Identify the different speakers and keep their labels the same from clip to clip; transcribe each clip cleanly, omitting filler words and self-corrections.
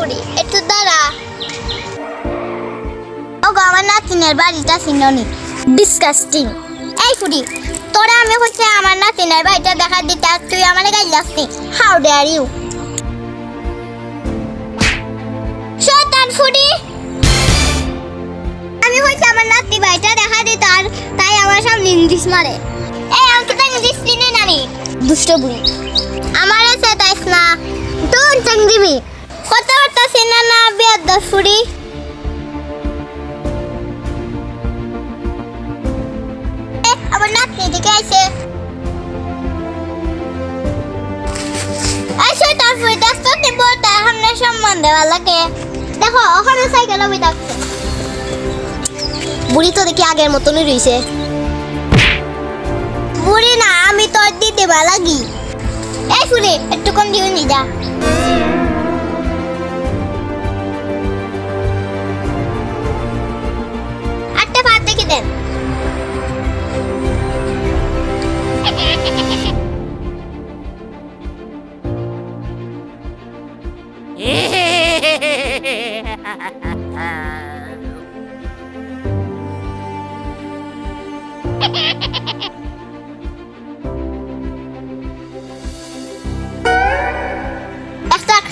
Speaker 1: করি একটু দাঁড়া ওগো আমার নাতিনের বাড়িটা চিননি ডিসকাস্টিং এই ফুডি তোরা আমি হচ্ছে আমার নাতিনের বাড়িটা দেখা দিতে আর তুই আমার গাইল আসতি হাউ ডেয়ার ইউ শয়তান ফুডি আমি হচ্ছে আমার নাতি বাড়িটা দেখা দিতে আর তাই আমার সামনে ইংলিশ মারে এই আমাকে তো ইংলিশ চিনি নানি দুষ্ট বুড়ি আমার এসে তাইস না তুই টাং দিবি কত কথা চিনা না বিয়ার দশ ফুডি আমার নাতনি দিকে আইছে আইসো তারপরে দেখতো দিব তার সামনে সম্মান দেওয়া লাগে দেখো ওখানে সাইকেল আমি ডাকছে বুড়ি তো দেখি আগের মতনই রইছে বুড়ি না আমি তোর দিতে লাগি এই ফুলে একটু কম দিও নি যা আটটা ভাত দেখে দেন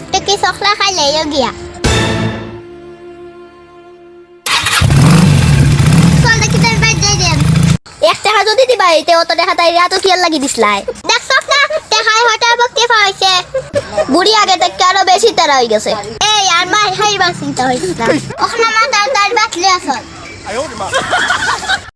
Speaker 1: একটা কি সকলা খাইলে গিয়া চল দেখি তোর বাইর যাই দেন এক টাকা যদি দিবা এতে অত টাকা তাই এত কি লাগি দিছলাই দেখছ না টাকায় হঠাৎ বকতে পাইছে বুড়ি আগে থেকে আরো বেশি তারা হয়ে গেছে এই আর মাই হাইবার চিন্তা হইছে না ওখানে মাথার তার বাতলে আসল